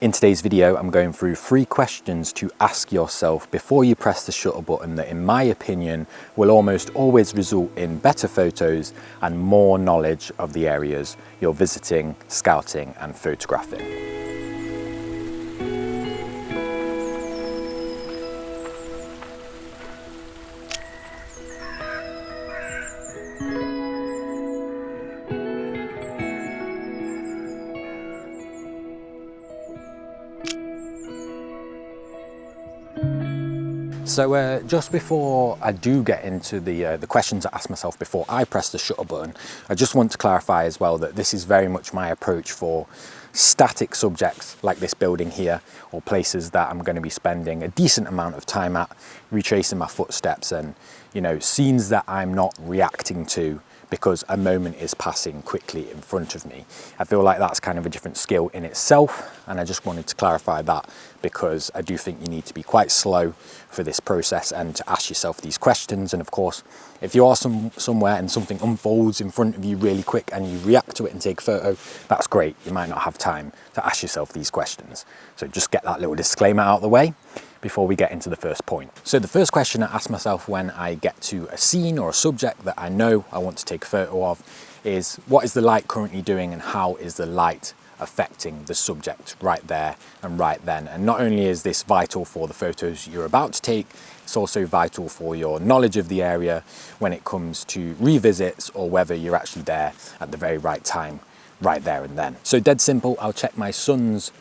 In today's video, I'm going through 3 questions to ask yourself before you press the shutter button that, in my opinion, will almost always result in better photos and more knowledge of the areas you're visiting, scouting, and photographing. So just before I do get into the questions I ask myself before I press the shutter button, I just want to clarify as well that this is very much my approach for static subjects like this building here, or places that I'm going to be spending a decent amount of time at, retracing my footsteps, and scenes that I'm not reacting to because a moment is passing quickly in front of me. I feel like that's kind of a different skill in itself, and I just wanted to clarify that because I do think you need to be quite slow for this process and to ask yourself these questions. And of course, if you are somewhere and something unfolds in front of you really quick and you react to it and take a photo, that's great. You might not have time to ask yourself these questions. So just get that little disclaimer out of the way before we get into the first point. So the first question I ask myself when I get to a scene or a subject that I know I want to take a photo of is, what is the light currently doing and how is the light affecting the subject right there and right then? And not only is this vital for the photos you're about to take, it's also vital for your knowledge of the area when it comes to revisits, or whether you're actually there at the very right time, right there and then. So dead simple, I'll check the sun's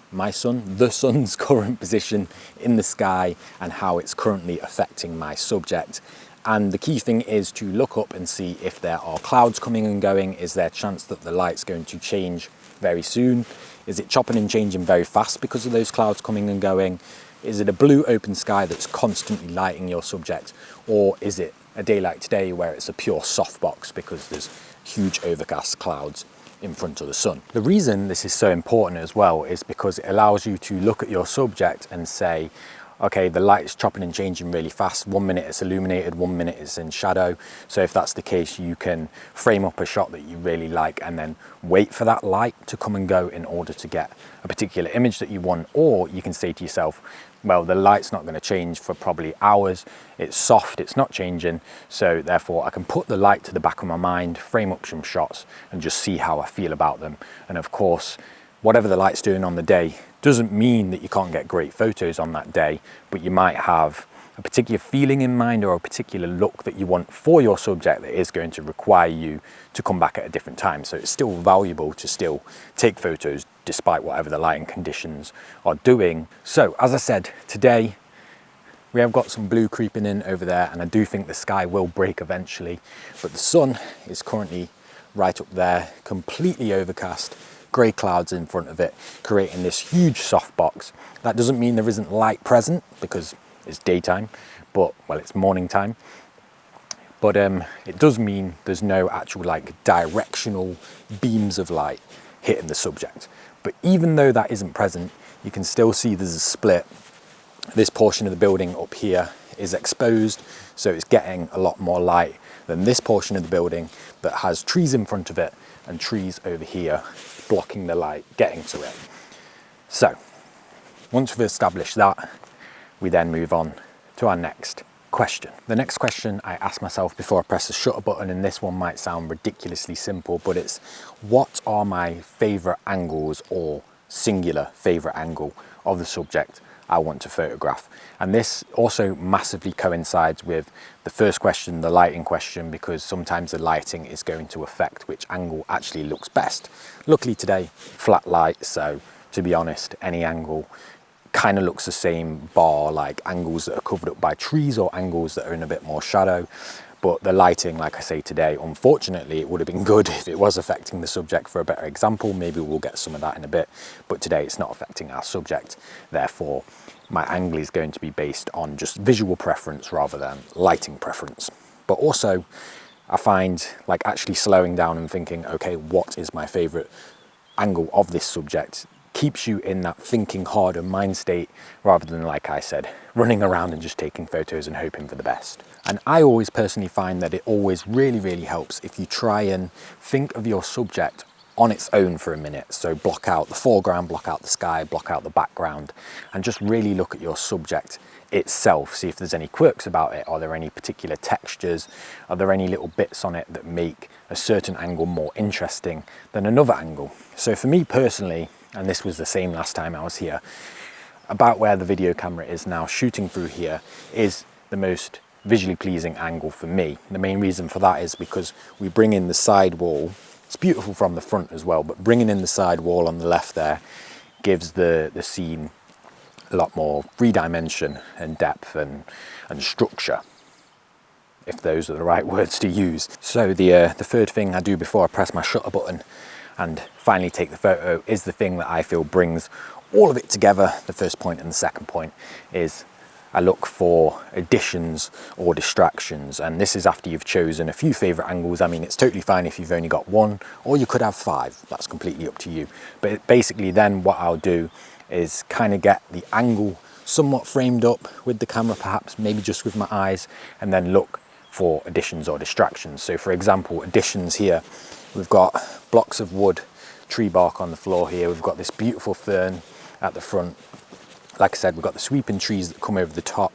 current position in the sky and how it's currently affecting my subject. And the key thing is to look up and see if there are clouds coming and going. Is there a chance that the light's going to change very soon? Is it chopping and changing very fast because of those clouds coming and going? Is it a blue open sky that's constantly lighting your subject? Or is it a day like today where it's a pure softbox because there's huge overcast clouds in front of the sun? The reason this is so important as well is because it allows you to look at your subject and say, okay, the light is chopping and changing really fast. 1 minute it's illuminated, 1 minute it's in shadow. So if that's the case, you can frame up a shot that you really like and then wait for that light to come and go in order to get a particular image that you want. Or you can say to yourself, well, the light's not going to change for probably hours. It's soft, it's not changing. So therefore I can put the light to the back of my mind, frame up some shots and just see how I feel about them. And of course, whatever the light's doing on the day doesn't mean that you can't get great photos on that day, but you might have a particular feeling in mind or a particular look that you want for your subject that is going to require you to come back at a different time. So it's still valuable to still take photos despite whatever the lighting conditions are doing. So as I said, today we have got some blue creeping in over there, and I do think the sky will break eventually, but the sun is currently right up there, completely overcast, grey clouds in front of it, creating this huge softbox. That doesn't mean there isn't light present because it's daytime, but well, it's morning time. But it does mean there's no actual directional beams of light hitting the subject. But even though that isn't present, you can still see there's a split. This portion of the building up here is exposed, so it's getting a lot more light than this portion of the building that has trees in front of it and trees over here blocking the light getting to it. So once we've established that, we then move on to our next question. The next question I ask myself before I press the shutter button, and this one might sound ridiculously simple, but it's, what are my favorite angles or singular favorite angle of the subject I want to photograph? And this also massively coincides with the first question, the lighting question, because sometimes the lighting is going to affect which angle actually looks best. Luckily today, flat light, so to be honest, any angle kind of looks the same, bar angles that are covered up by trees or angles that are in a bit more shadow. But the lighting, like I say today, unfortunately, it would have been good if it was affecting the subject. For a better example, maybe we'll get some of that in a bit, but today it's not affecting our subject. Therefore, my angle is going to be based on just visual preference rather than lighting preference. But also, I find actually slowing down and thinking, okay, what is my favorite angle of this subject, keeps you in that thinking harder mind state rather than, like I said, running around and just taking photos and hoping for the best. And I always personally find that it always really helps if you try and think of your subject on its own for a minute. So block out the foreground, block out the sky, block out the background, and just really look at your subject itself. See if there's any quirks about it. Are there any particular textures? Are there any little bits on it that make a certain angle more interesting than another angle? So for me personally, and this was the same last time I was here, about where the video camera is now shooting through here is the most visually pleasing angle for me. The main reason for that is because we bring in the side wall. It's beautiful from the front as well, but bringing in the side wall on the left there gives the scene a lot more three dimension and depth and structure, if those are the right words to use. So the third thing I do before I press my shutter button and finally take the photo is the thing that I feel brings all of it together. The first point and the second point is I look for additions or distractions, and this is after you've chosen a few favorite angles. I mean, it's totally fine if you've only got one, or you could have 5. That's completely up to you. But basically then what I'll do is kind of get the angle somewhat framed up with the camera, perhaps maybe just with my eyes, and then look for additions or distractions. So for example, additions here, we've got blocks of wood, tree bark on the floor here. We've got this beautiful fern at the front. Like I said, we've got the sweeping trees that come over the top.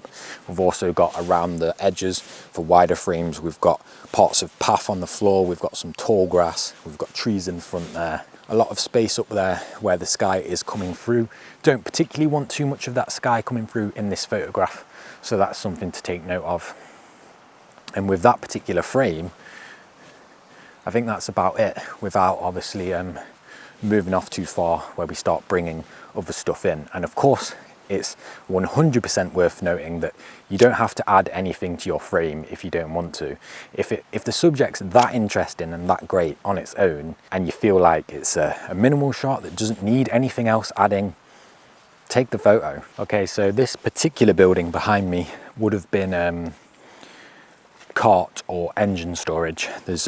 We've also got around the edges for wider frames. We've got parts of path on the floor. We've got some tall grass. We've got trees in front there. A lot of space up there where the sky is coming through. Don't particularly want too much of that sky coming through in this photograph, so that's something to take note of. And with that particular frame, I think that's about it, without obviously moving off too far where we start bringing other stuff in. And of course, it's 100% worth noting that you don't have to add anything to your frame if you don't want to. If the subject's that interesting and that great on its own, and you feel like it's a minimal shot that doesn't need anything else adding, take the photo. Okay, so this particular building behind me would have been cart or engine storage. There's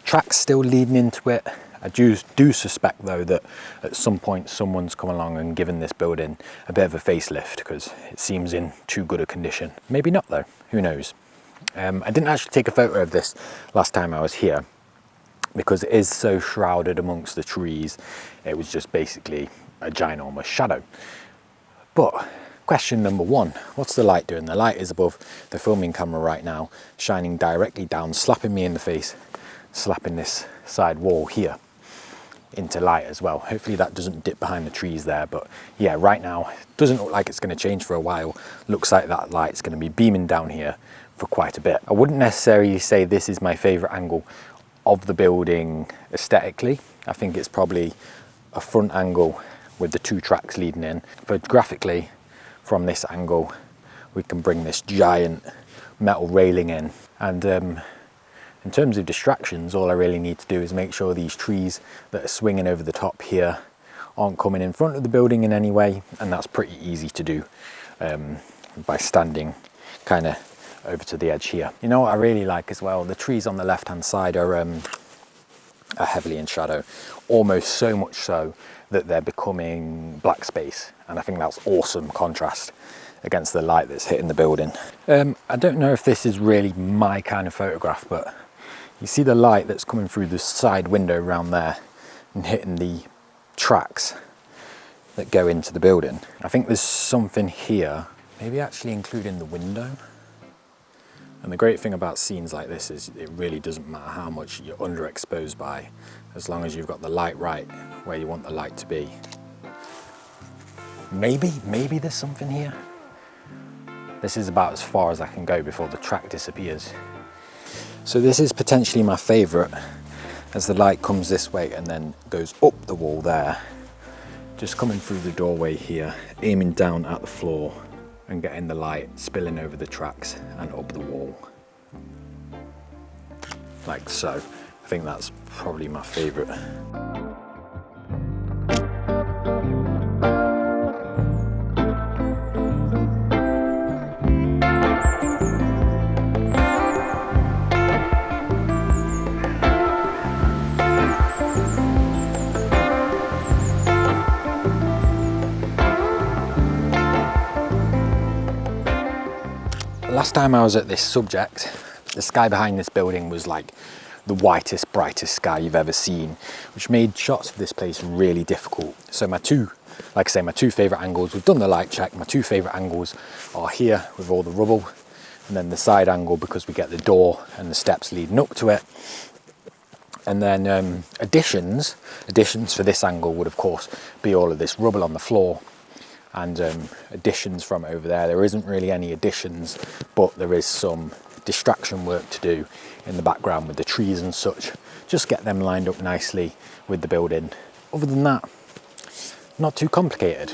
tracks still leading into it. I do suspect though that at some point someone's come along and given this building a bit of a facelift, because it seems in too good a condition. Maybe not though, who knows. I didn't actually take a photo of this last time I was here because it is so shrouded amongst the trees. It was just basically a ginormous shadow. But question number 1, what's the light doing? The light is above the filming camera right now, shining directly down, slapping me in the face, slapping this side wall here into light as well. Hopefully that doesn't dip behind the trees there, but yeah, right now it doesn't look like it's going to change for a while. Looks like that light's going to be beaming down here for quite a bit. I wouldn't necessarily say this is my favorite angle of the building aesthetically. I think it's probably a front angle with the 2 tracks leading in. Photographically, from this angle we can bring this giant metal railing in, and in terms of distractions, all I really need to do is make sure these trees that are swinging over the top here aren't coming in front of the building in any way, and that's pretty easy to do by standing kind of over to the edge here. You know what I really like as well? The trees on the left hand side are heavily in shadow, almost so much so that they're becoming black space, and I think that's awesome contrast against the light that's hitting the building. I don't know if this is really my kind of photograph, but you see the light that's coming through the side window around there and hitting the tracks that go into the building. I think there's something here, maybe actually including the window. And the great thing about scenes like this is it really doesn't matter how much you're underexposed by, as long as you've got the light right where you want the light to be. Maybe there's something here. This is about as far as I can go before the track disappears. So this is potentially my favorite, as the light comes this way and then goes up the wall there, just coming through the doorway here, aiming down at the floor and getting the light spilling over the tracks and up the wall. Like so. I think that's probably my favorite. Last time I was at this subject, the sky behind this building was like the whitest, brightest sky you've ever seen, which made shots of this place really difficult. So my two favourite angles, we've done the light check, my two favourite angles are here with all the rubble, and then the side angle because we get the door and the steps leading up to it. And then additions for this angle would of course be all of this rubble on the floor, and additions from over there isn't really any additions, but there is some distraction work to do in the background with the trees and such. Just get them lined up nicely with the building. Other than that, not too complicated.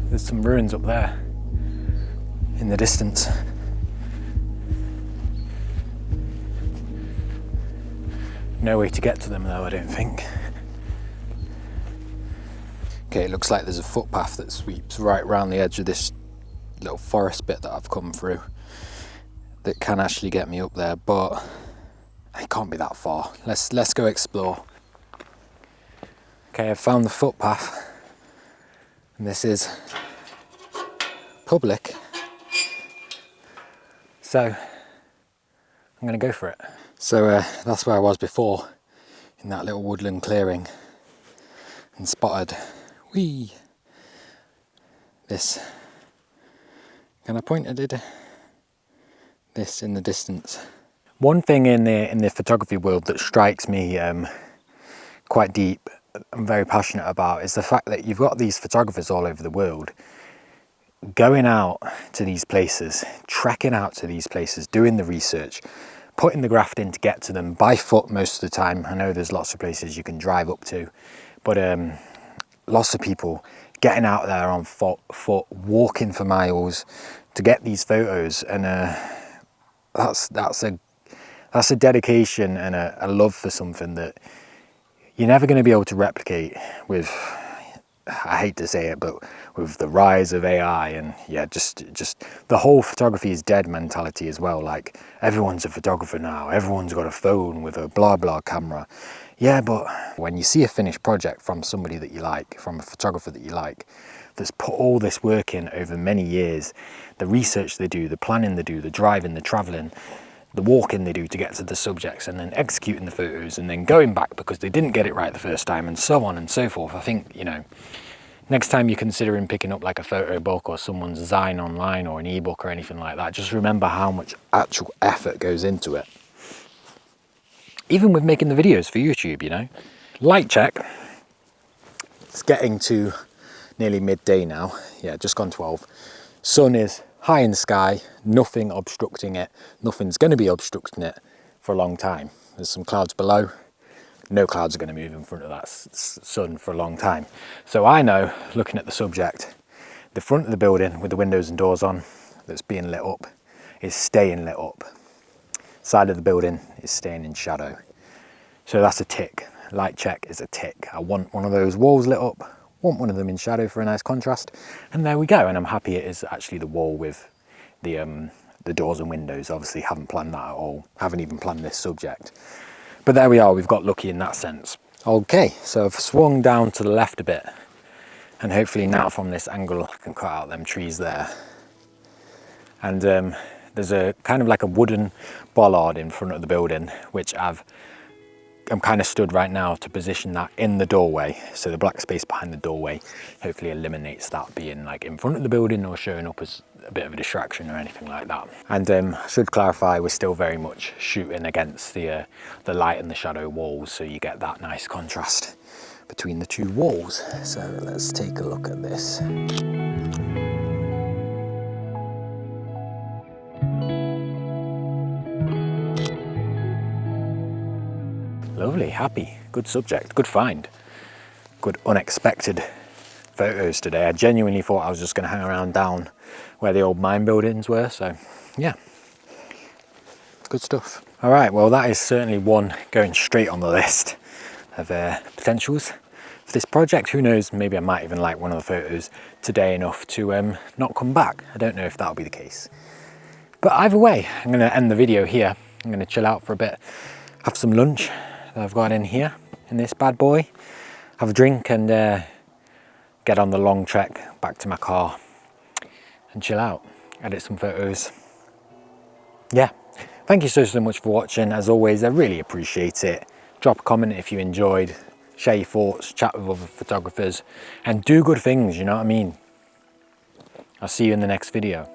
There's some ruins up there in the distance. No way to get to them though, I don't think. Okay, it looks like there's a footpath that sweeps right around the edge of this little forest bit that I've come through that can actually get me up there, but it can't be that far. Let's go explore. Okay, I've found the footpath, and this is public, so I'm going to go for it. So that's where I was before, in that little woodland clearing, and spotted this, can I point at it? This in the distance. One thing in the photography world that strikes me quite deep, I'm very passionate about, is the fact that you've got these photographers all over the world going out to these places, trekking out to these places, doing the research, putting the graft in to get to them by foot most of the time. I know there's lots of places you can drive up to, but lots of people getting out there on foot, walking for miles to get these photos, and that's a dedication and a love for something that you're never going to be able to replicate with, I hate to say it, but with the rise of AI and just the whole photography is dead mentality as well. Like, everyone's a photographer now, everyone's got a phone with a blah blah camera. Yeah, but when you see a finished project from somebody that you like, from a photographer that you like, that's put all this work in over many years, the research they do, the planning they do, the driving, the traveling, the walking they do to get to the subjects, and then executing the photos, and then going back because they didn't get it right the first time, and so on and so forth. I think, next time you're considering picking up like a photo book or someone's design online or an ebook or anything like that, just remember how much actual effort goes into it. Even with making the videos for YouTube, Light check. It's getting to nearly midday now. Yeah, just gone 12. Sun is high in the sky, nothing obstructing it. Nothing's going to be obstructing it for a long time. There's some clouds below. No clouds are going to move in front of that sun for a long time. So I know, looking at the subject, the front of the building with the windows and doors on that's being lit up is staying lit up. Side of the building is staying in shadow. So that's a tick. Light check is a tick. I want one of those walls lit up, want one of them in shadow for a nice contrast, and there we go. And I'm happy it is actually the wall with the doors and windows. Obviously haven't planned that at all, haven't even planned this subject, but there we are. We've got lucky in that sense. Okay, so I've swung down to the left a bit, And hopefully now from this angle I can cut out them trees there. And there's a kind of like a wooden bollard in front of the building, which I'm kind of stood right now to position that in the doorway. So the black space behind the doorway hopefully eliminates that being like in front of the building or showing up as a bit of a distraction or anything like that. And I should clarify, we're still very much shooting against the light and the shadow walls, so you get that nice contrast between the two walls. So let's take a look at this. Lovely, happy, good subject, good find, good unexpected photos today. I genuinely thought I was just going to hang around down where the old mine buildings were, so yeah, good stuff. All right, well that is certainly one going straight on the list of potentials for this project. Who knows, maybe I might even like one of the photos today enough to not come back. I don't know if that'll be the case. But either way, I'm going to end the video here. I'm going to chill out for a bit, have some lunch that I've got in here, in this bad boy, have a drink and get on the long trek back to my car and chill out, edit some photos. Yeah, thank you so much for watching. As always, I really appreciate it. Drop a comment if you enjoyed, share your thoughts, chat with other photographers, and do good things, you know what I mean? I'll see you in the next video.